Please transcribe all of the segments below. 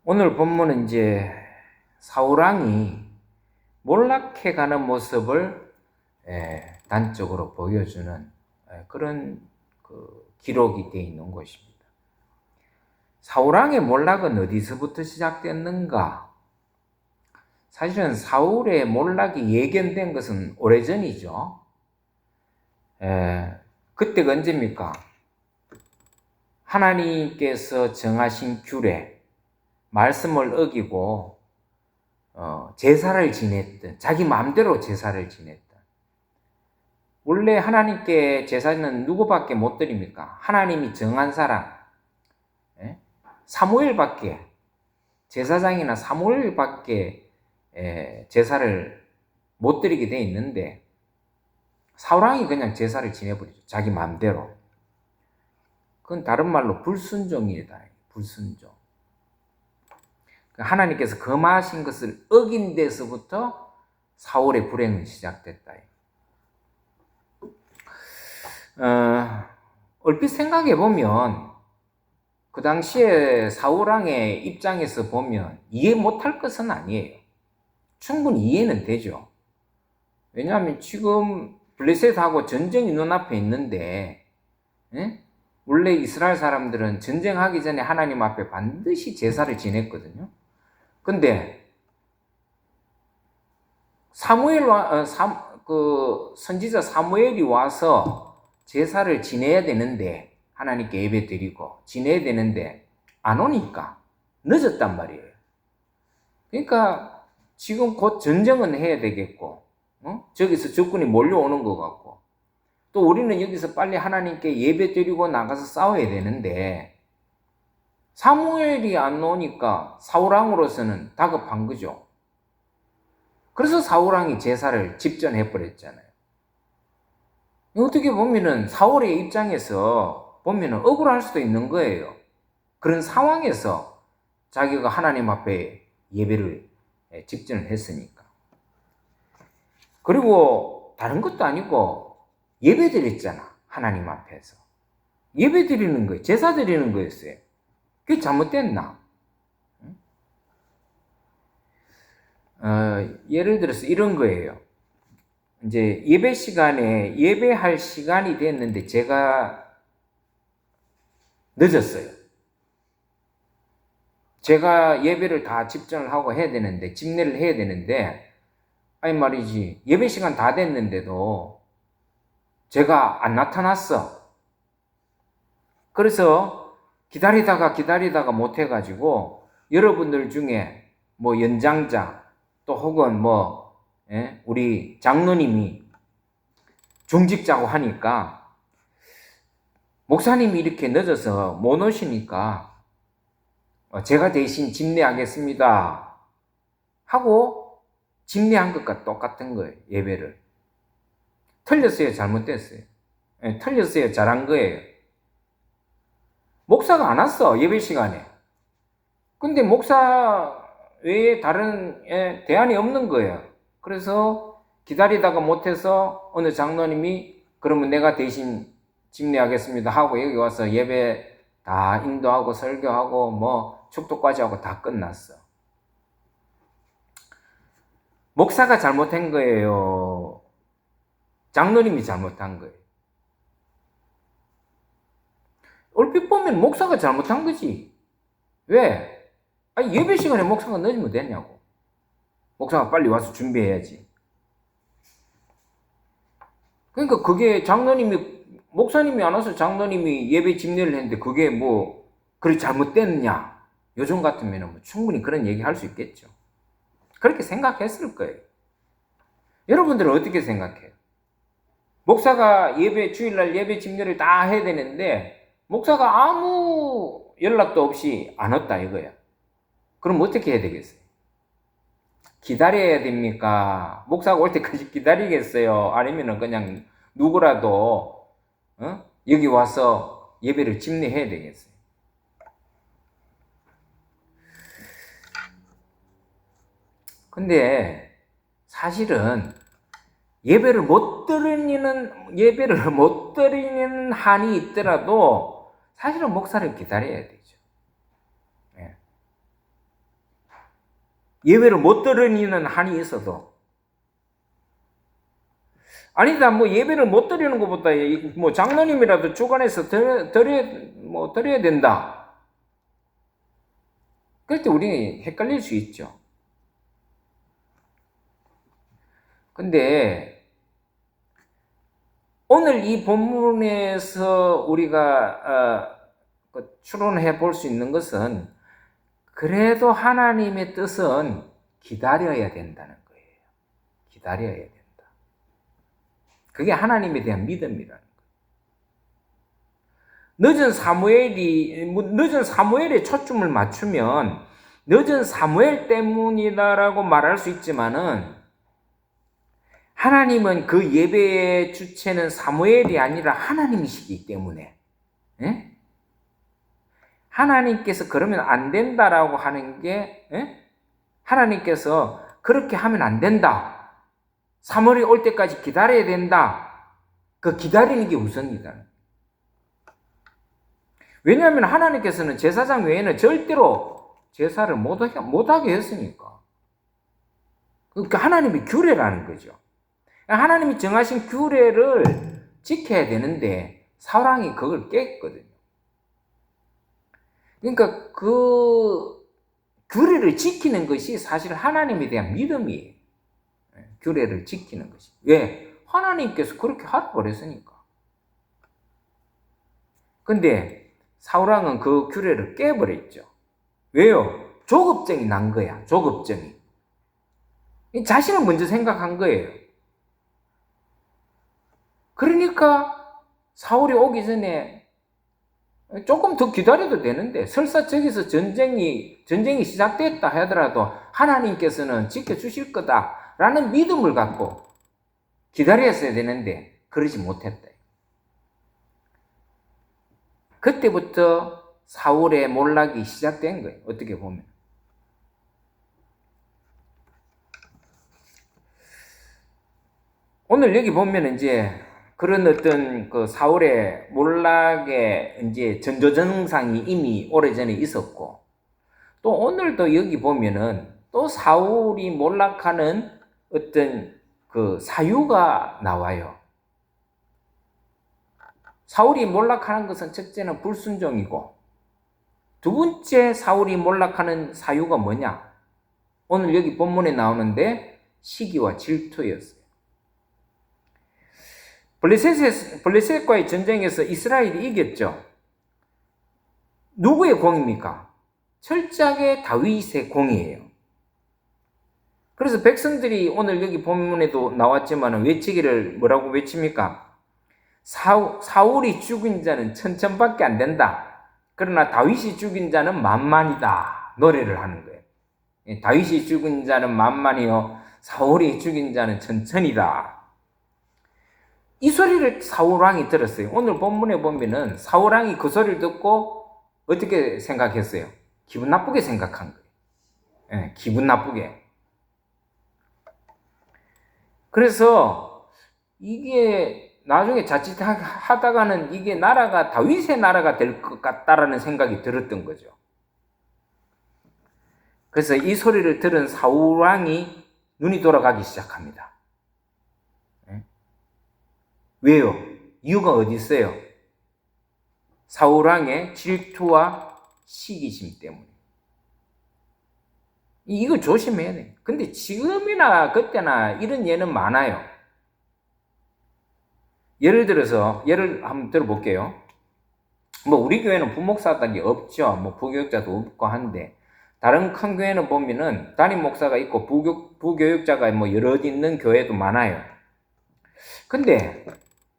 오늘 본문은 이제 사울왕이 몰락해가는 모습을 단적으로 보여주는 그런 기록이 되어 있는 것입니다. 사울왕의 몰락은 어디서부터 시작됐는가? 사실은 사울의 몰락이 예견된 것은 오래전이죠. 그때가 언제입니까? 하나님께서 정하신 규례, 말씀을 어기고 제사를 지냈던, 자기 마음대로 제사를 지냈던. 원래 하나님께 제사는 누구밖에 못 드립니까? 하나님이 정한 사람, 사무엘밖에, 제사장이나 사무엘밖에 제사를 못 드리게 돼 있는데 사울왕이 그냥 제사를 지내버리죠. 자기 마음대로. 그건 다른 말로 불순종이다. 불순종. 하나님께서 금하신 것을 어긴 데서부터 사울의 불행은 시작됐다. 얼핏 생각해 보면 그 당시에 사울왕의 입장에서 보면 이해 못할 것은 아니에요. 충분히 이해는 되죠. 왜냐하면 지금 블레셋하고 전쟁이 눈앞에 있는데, 원래 이스라엘 사람들은 전쟁하기 전에 하나님 앞에 반드시 제사를 지냈거든요. 근데 선지자 사무엘이 와서 제사를 지내야 되는데, 하나님께 예배 드리고 지내야 되는데 안 오니까 늦었단 말이에요. 그러니까 지금 곧 전쟁은 해야 되겠고, 저기서 적군이 몰려오는 것 같고, 또 우리는 여기서 빨리 하나님께 예배 드리고 나가서 싸워야 되는데 사무엘이 안 오니까 사울왕으로서는 다급한 거죠. 그래서 사울왕이 제사를 집전해버렸잖아요. 어떻게 보면은 사울의 입장에서 보면은 억울할 수도 있는 거예요. 그런 상황에서 자기가 하나님 앞에 예배를 집전을 했으니까. 그리고 다른 것도 아니고 예배 드렸잖아. 하나님 앞에서. 예배 드리는 거예요. 제사 드리는 거였어요. 그게 잘못됐나? 예를 들어서 이런 거예요. 이제 예배 시간에 예배할 시간이 됐는데 제가 늦었어요. 제가 예배를 다 집전을 하고 해야 되는데, 집례를 해야 되는데, 아니 말이지, 예배 시간 다 됐는데도 제가 안 나타났어. 그래서 기다리다가 못 해가지고 여러분들 중에 뭐 연장자 또 혹은 우리 장로님이 중직자고 하니까 목사님이 이렇게 늦어서 못 오시니까 제가 대신 집례하겠습니다 하고 집례한 것과 똑같은 거예요. 예배를. 틀렸어요? 잘못됐어요? 틀렸어요? 잘한 거예요? 목사가 안 왔어, 예배 시간에. 근데 목사 외에 다른 대안이 없는 거예요. 그래서 기다리다가 못해서 어느 장로님이 그러면 내가 대신 집례하겠습니다 하고 여기 와서 예배 다 인도하고 설교하고 축도까지 하고 다 끝났어. 목사가 잘못한 거예요? 장로님이 잘못한 거예요? 얼핏 보면 목사가 잘못한 거지. 왜? 예배 시간에 목사가 늦으면 되냐고. 목사가 빨리 와서 준비해야지. 그러니까 그게 목사님이 안 와서 장로님이 예배 집례를 했는데 그게 그렇게 잘못됐냐? 요즘 같으면 충분히 그런 얘기 할 수 있겠죠. 그렇게 생각했을 거예요. 여러분들은 어떻게 생각해요? 목사가 주일날 예배 집례를 다 해야 되는데 목사가 아무 연락도 없이 안 왔다 이거야. 그럼 어떻게 해야 되겠어요? 기다려야 됩니까? 목사가 올 때까지 기다리겠어요? 아니면 그냥 누구라도 여기 와서 예배를 집례해야 되겠어요? 근데 사실은 예배를 못 드리는 한이 있더라도 사실은 목사를 기다려야 되죠. 예배를 못 드리는 한이 있어도. 아니다, 뭐 예배를 못 드리는 것보다 뭐 장로님이라도 주관해서 드려야 된다. 그럴 때 우리는 헷갈릴 수 있죠. 근데 오늘 이 본문에서 우리가 추론해 볼 수 있는 것은 그래도 하나님의 뜻은 기다려야 된다는 거예요. 기다려야 된다. 그게 하나님에 대한 믿음이라는 거예요. 늦은 사무엘에 초점을 맞추면 늦은 사무엘 때문이다라고 말할 수 있지만은 하나님은 그 예배의 주체는 사무엘이 아니라 하나님이시기 때문에, 예? 하나님께서 그러면 안 된다라고 하는 게, 예? 하나님께서 그렇게 하면 안 된다. 사무엘이 올 때까지 기다려야 된다. 그 기다리는 게 우선이다. 왜냐하면 하나님께서는 제사장 외에는 절대로 제사를 못하게 했으니까. 그러니까 하나님의 규례라는 거죠. 하나님이 정하신 규례를 지켜야 되는데 사울왕이 그걸 깼거든요. 그러니까 그 규례를 지키는 것이 사실 하나님에 대한 믿음이에요. 규례를 지키는 것이. 왜? 하나님께서 그렇게 하라고 그랬으니까. 근데 사울왕은 그 규례를 깨버렸죠. 왜요? 조급증이 난 거야. 조급증이. 자신을 먼저 생각한 거예요. 그러니까 사울이 오기 전에 조금 더 기다려도 되는데 설사 저기서 전쟁이 시작됐다 하더라도 하나님께서는 지켜주실 거다라는 믿음을 갖고 기다렸어야 되는데 그러지 못했다. 그때부터 사울의 몰락이 시작된 거예요. 어떻게 보면. 오늘 여기 보면 이제 그런 어떤 그 사울의 몰락의 이제 전조증상이 이미 오래전에 있었고, 또 오늘도 여기 보면은 또 사울이 몰락하는 어떤 그 사유가 나와요. 사울이 몰락하는 것은 첫째는 불순종이고, 두 번째 사울이 몰락하는 사유가 뭐냐? 오늘 여기 본문에 나오는데 시기와 질투였어요. 블레셋과의 전쟁에서 이스라엘이 이겼죠. 누구의 공입니까? 철저하게 다윗의 공이에요. 그래서 백성들이 오늘 여기 본문에도 나왔지만 외치기를 뭐라고 외칩니까? 사울이 죽인 자는 천천밖에 안 된다. 그러나 다윗이 죽인 자는 만만이다. 노래를 하는 거예요. 다윗이 죽인 자는 만만이요 사울이 죽인 자는 천천이다. 이 소리를 사울왕이 들었어요. 오늘 본문에 보면은 사울왕이 그 소리를 듣고 어떻게 생각했어요? 기분 나쁘게 생각한 거예요. 기분 나쁘게. 그래서 이게 나중에 자칫하다가는 이게 나라가 다윗의 나라가 될 것 같다라는 생각이 들었던 거죠. 그래서 이 소리를 들은 사울왕이 눈이 돌아가기 시작합니다. 왜요? 이유가 어디 있어요? 사울왕의 질투와 시기심 때문에. 이거 조심해야 돼요. 근데 지금이나 그때나 이런 예는 많아요. 예를 한번 들어볼게요. 뭐 우리 교회는 부목사들이 없죠. 뭐 부교육자도 없고 한데 다른 큰 교회는 보면은 담임 목사가 있고 부교육자가 뭐 여럿 있는 교회도 많아요. 근데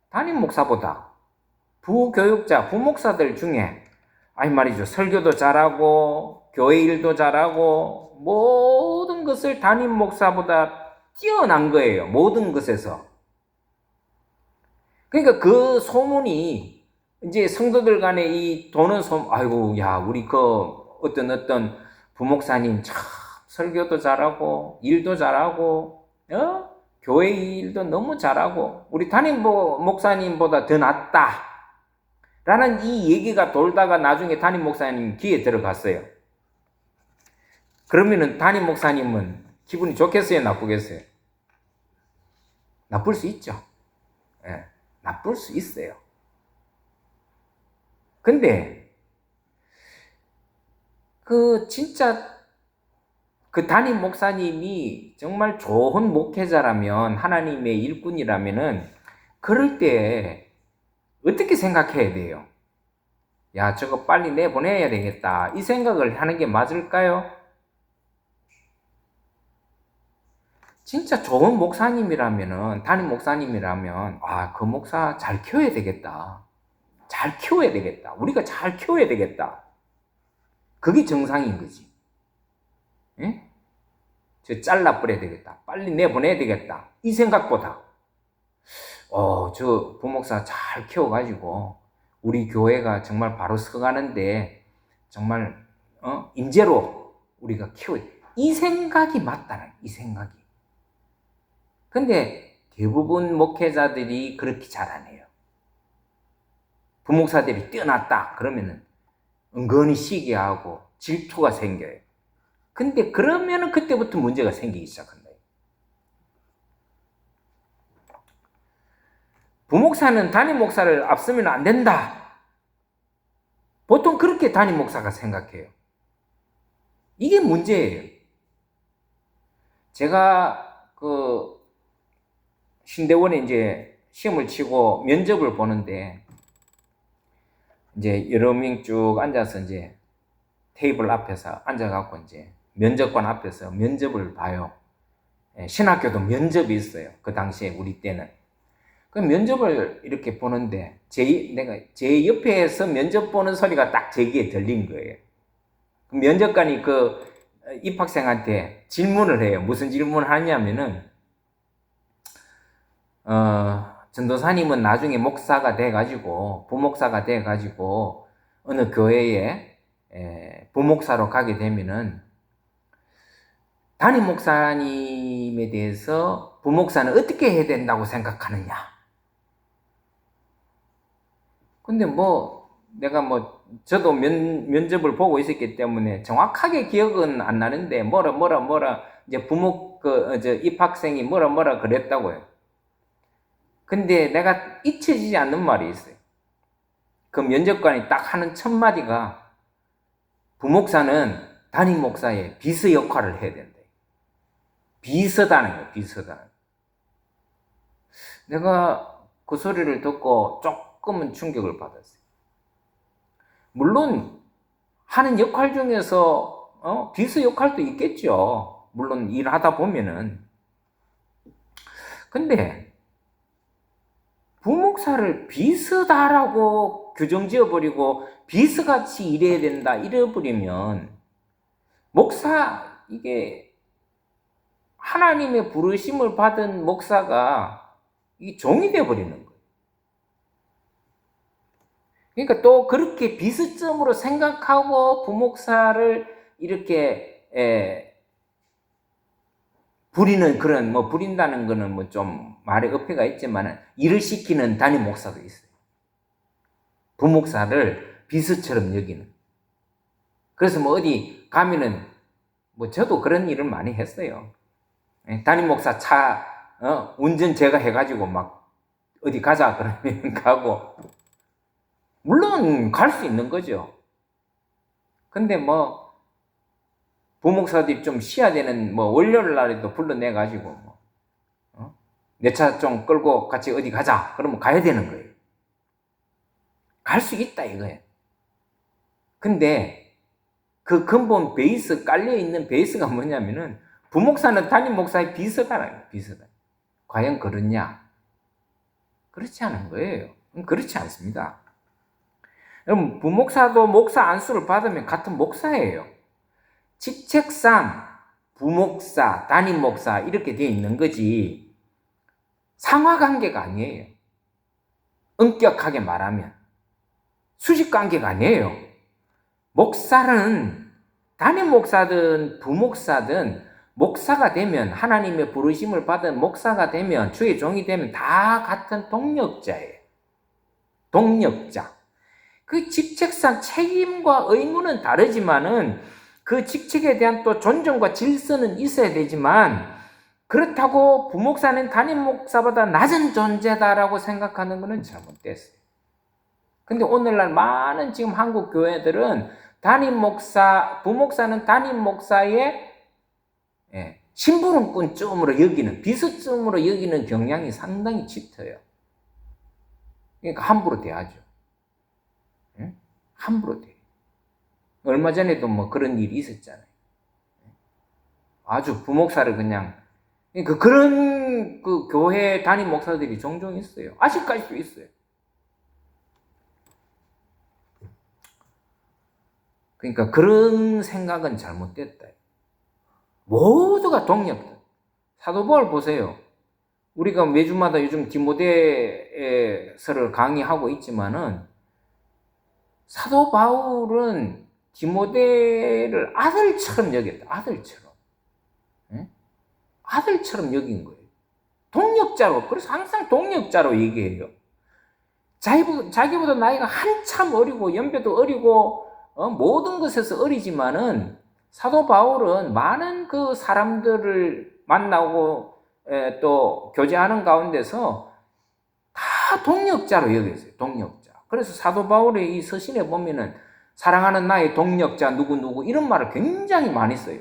담임 목사보다 부목사들 중에 아니 말이죠. 설교도 잘하고 교회 일도 잘하고 모든 것을 담임 목사보다 뛰어난 거예요. 모든 것에서. 그러니까 그 소문이 이제 성도들 간에 이 도는 소문, 아이고 야 우리 그 어떤 부목사님 참 설교도 잘하고 일도 잘하고 교회 일도 너무 잘하고 우리 담임 목사님보다 더 낫다 라는 이 얘기가 돌다가 나중에 담임 목사님 귀에 들어갔어요. 그러면은 담임 목사님은 기분이 좋겠어요, 나쁘겠어요? 나쁠 수 있죠. 예, 나쁠 수 있어요. 근데 진짜 담임 목사님이 정말 좋은 목회자라면, 하나님의 일꾼이라면은 그럴 때 어떻게 생각해야 돼요? 야, 저거 빨리 내보내야 되겠다, 이 생각을 하는 게 맞을까요? 진짜 좋은 목사님이라면은, 담임 목사님이라면, 그 목사 잘 키워야 되겠다. 잘 키워야 되겠다. 우리가 잘 키워야 되겠다. 그게 정상인 거지. 예? 저 잘라버려야 되겠다. 빨리 내보내야 되겠다. 이 생각보다, 저 부목사 잘 키워가지고, 우리 교회가 정말 바로 서가는데, 정말, 인재로 우리가 키워야 돼. 이 생각이 맞다는, 이 생각이. 근데 대부분 목회자들이 그렇게 잘 안 해요. 부목사들이 뛰어났다 그러면은 은근히 시기하고 질투가 생겨요. 근데 그러면은 그때부터 문제가 생기기 시작한다. 부목사는 담임 목사를 앞서면 안 된다. 보통 그렇게 담임 목사가 생각해요. 이게 문제예요. 제가 신대원에 이제 시험을 치고 면접을 보는데, 이제 여러 명 쭉 앉아서 이제 테이블 앞에서 앉아갖고 이제 면접관 앞에서 면접을 봐요. 신학교도 면접이 있어요. 그 당시에 우리 때는. 그 면접을 이렇게 보는데, 내가 제 옆에서 면접 보는 소리가 딱 제 귀에 들린 거예요. 그 면접관이 입학생한테 질문을 해요. 무슨 질문을 하냐면은, 전도사님은 나중에 목사가 돼가지고, 부목사가 돼가지고, 어느 교회에 부목사로 가게 되면은, 담임 목사님에 대해서 부목사는 어떻게 해야 된다고 생각하느냐? 근데 내가 저도 면접을 보고 있었기 때문에 정확하게 기억은 안 나는데, 이제 입학생이 뭐라 그랬다고요. 근데 내가 잊혀지지 않는 말이 있어요. 그 면접관이 딱 하는 첫 마디가, 부목사는 담임 목사의 비서 역할을 해야 된다. 비서다는 거예요, 비서다. 내가 그 소리를 듣고 조금은 충격을 받았어요. 물론 하는 역할 중에서 비서 역할도 있겠죠. 물론 일하다 보면은. 근데 부목사를 비서다라고 규정 지어버리고 비서같이 일해야 된다 이래버리면, 이게 하나님의 부르심을 받은 목사가 이게 종이 되어버리는 거예요. 그러니까 또 그렇게 비서점으로 생각하고 부목사를 이렇게 부리는 그런, 부린다는 거는 좀 말에 어폐가 있지만, 일을 시키는 담임 목사도 있어요. 부목사를 비서처럼 여기는. 그래서 어디 가면은, 저도 그런 일을 많이 했어요. 담임 목사 차, 운전 제가 해가지고 어디 가자 그러면 가고, 물론 갈 수 있는 거죠. 근데 부목사들이 좀 쉬어야 되는 월요일 날에도 불러내가지고 내 차 좀 끌고 같이 어디 가자 그러면 가야 되는 거예요. 갈 수 있다 이거예요. 근데 그 근본 베이스, 깔려있는 베이스가 뭐냐면은, 부목사는 담임 목사의 비서다라는 거예요. 비서다. 과연 그렇냐? 그렇지 않은 거예요. 그렇지 않습니다. 여러분, 부목사도 목사 안수를 받으면 같은 목사예요. 직책상 부목사, 담임 목사 이렇게 되어 있는 거지, 상하관계가 아니에요. 엄격하게 말하면 수직관계가 아니에요. 목사는, 담임 목사든 부목사든 목사가 되면, 하나님의 부르심을 받은 목사가 되면, 주의 종이 되면 다 같은 동력자예요. 동력자. 그 직책상 책임과 의무는 다르지만은 그 직책에 대한 또 존중과 질서는 있어야 되지만 그렇다고 부목사는 담임 목사보다 낮은 존재다라고 생각하는 것은 잘못됐어요. 근데 오늘날 많은 지금 한국 교회들은 부목사는 담임 목사의 심부름꾼쯤으로 여기는, 비서쯤으로 여기는 경향이 상당히 짙어요. 그러니까 함부로 대하죠. 함부로 대. 얼마 전에도 뭐 그런 일이 있었잖아요. 아주 부목사를 그냥, 그런 그 교회 담임 목사들이 종종 있어요. 아직까지도 있어요. 그러니까 그런 생각은 잘못됐다. 모두가 동력다. 사도 바울 보세요. 우리가 매주마다 요즘 디모데서를 강의하고 있지만은 사도 바울은 디모데를 아들처럼 여겼다. 아들처럼. 아들처럼 여긴 거예요. 동력자로. 그래서 항상 동력자로 얘기해요. 자기보다 나이가 한참 어리고 연배도 어리고 모든 것에서 어리지만은 사도 바울은 많은 그 사람들을 만나고 또 교제하는 가운데서 다 동력자로 여겼어요. 동력자. 그래서 사도 바울의 이 서신에 보면은 사랑하는 나의 동력자 누구 이런 말을 굉장히 많이 써요.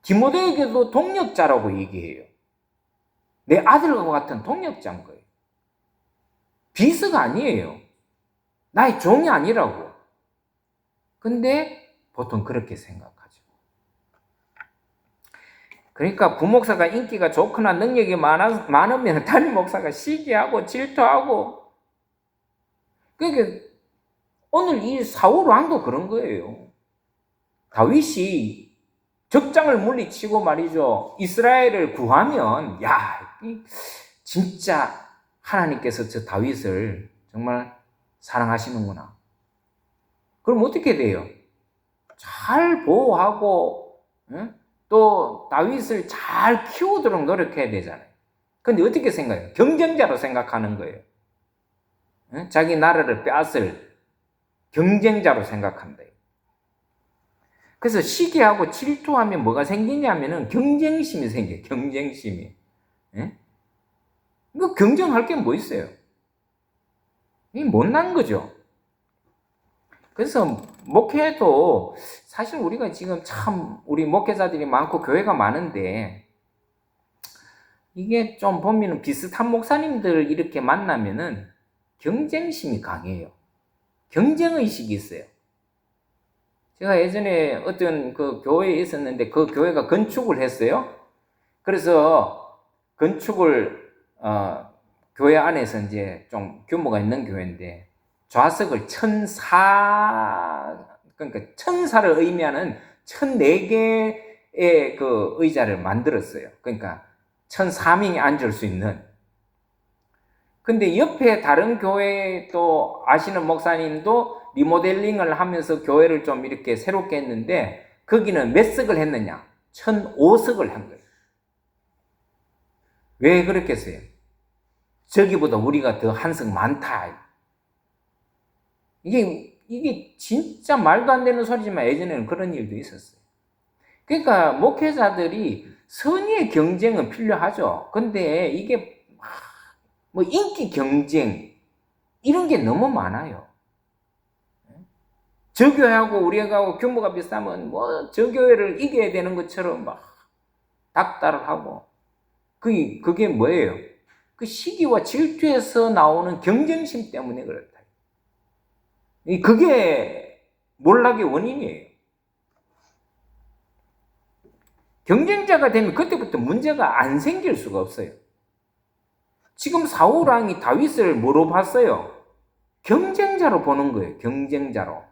디모데에게도 동력자라고 얘기해요. 내 아들과 같은 동력자인 거예요. 비서가 아니에요. 나의 종이 아니라고. 근데 보통 그렇게 생각하죠. 그러니까 부목사가 인기가 좋거나 능력이 많으면 담임 목사가 시기하고 질투하고. 그러니까 오늘 이 사울 왕도 그런 거예요. 다윗이 적장을 물리치고 말이죠. 이스라엘을 구하면 진짜 하나님께서 저 다윗을 정말 사랑하시는구나. 그럼 어떻게 돼요? 잘 보호하고 또 다윗을 잘 키우도록 노력해야 되잖아요. 근데 어떻게 생각해요? 경쟁자로 생각하는 거예요. 자기 나라를 빼앗을 경쟁자로 생각한다. 그래서 시기하고 질투하면 뭐가 생기냐면은 경쟁심이 생겨요. 경쟁심이. 이거 경쟁할 게 뭐 있어요? 이게 못난 거죠. 그래서 목회도 사실 우리가 지금 참 우리 목회자들이 많고 교회가 많은데 이게 좀 보면은 비슷한 목사님들 이렇게 만나면은 경쟁심이 강해요. 경쟁의식이 있어요. 제가 예전에 어떤 그 교회에 있었는데 그 교회가 건축을 했어요. 그래서 건축을 교회 안에서 이제 좀 규모가 있는 교회인데 좌석을 그러니까 천사를 의미하는 1004개의 그 의자를 만들었어요. 그러니까 1004명이 앉을 수 있는. 근데 옆에 다른 교회 또 아시는 목사님도 리모델링을 하면서 교회를 좀 이렇게 새롭게 했는데 거기는 몇 석을 했느냐? 1005석을 한 거예요. 왜 그렇겠어요? 저기보다 우리가 더 한 석 많다. 이게 진짜 말도 안 되는 소리지만 예전에는 그런 일도 있었어요. 그러니까 목회자들이 선의의 경쟁은 필요하죠. 근데 이게 뭐 인기 경쟁 이런 게 너무 많아요. 저 교회하고 우리 교회하고 규모가 비슷하면 뭐 저 교회를 이겨야 되는 것처럼 막 닥달을 하고 그게 뭐예요? 그 시기와 질투에서 나오는 경쟁심 때문에 그렇다. 그게 몰락의 원인이에요. 경쟁자가 되면 그때부터 문제가 안 생길 수가 없어요. 지금 사울 왕이 다윗을 뭐로 봤어요? 경쟁자로 보는 거예요. 경쟁자로.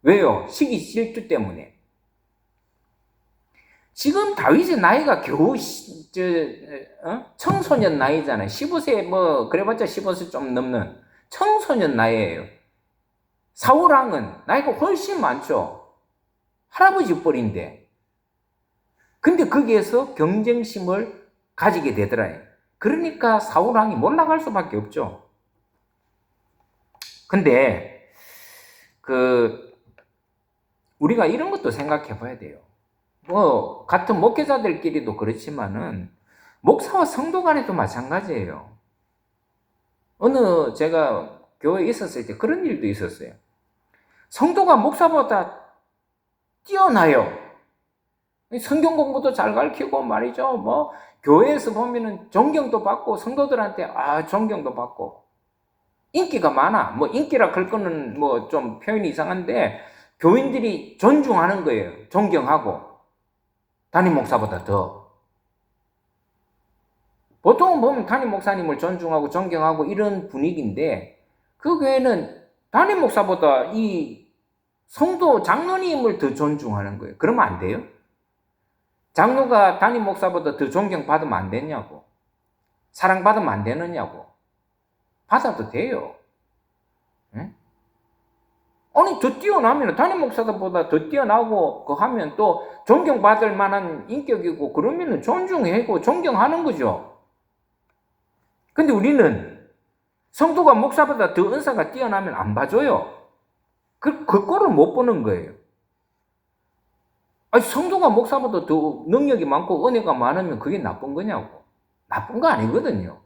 왜요? 시기 질투 때문에. 지금 다윗의 나이가 겨우 청소년 나이잖아요. 15세 뭐 그래봤자 15세 좀 넘는 청소년 나이예요. 사울 왕은 나이가 훨씬 많죠. 할아버지 뻘인데. 근데 거기에서 경쟁심을 가지게 되더라요. 그러니까 사울 왕이 몰락할 수밖에 없죠. 근데 우리가 이런 것도 생각해 봐야 돼요. 뭐 같은 목회자들끼리도 그렇지만은 목사와 성도 간에도 마찬가지예요. 어느 제가 교회에 있었을 때 그런 일도 있었어요. 성도가 목사보다 뛰어나요. 성경 공부도 잘 가르치고 말이죠. 뭐 교회에서 보면은 존경도 받고 성도들한테 존경도 받고 인기가 많아. 뭐 인기라 그럴 거는 뭐 좀 표현이 이상한데 교인들이 존중하는 거예요. 존경하고 담임 목사보다 더. 보통은 보면 담임 목사님을 존중하고 존경하고 이런 분위기인데 그 교회는 담임 목사보다 이 성도 장로님을 더 존중하는 거예요. 그러면 안 돼요? 장로가 담임 목사보다 더 존경받으면 안 되냐고. 사랑받으면 안 되느냐고. 받아도 돼요. 응? 아니 더 뛰어나면 담임 목사보다 더 뛰어나고 그 하면 또 존경받을 만한 인격이고 그러면은 존중하고 존경하는 거죠. 근데 우리는 성도가 목사보다 더 은사가 뛰어나면 안 봐줘요. 그 꼴을 못 보는 거예요. 아니 성도가 목사보다 더 능력이 많고 은혜가 많으면 그게 나쁜 거냐고. 나쁜 거 아니거든요.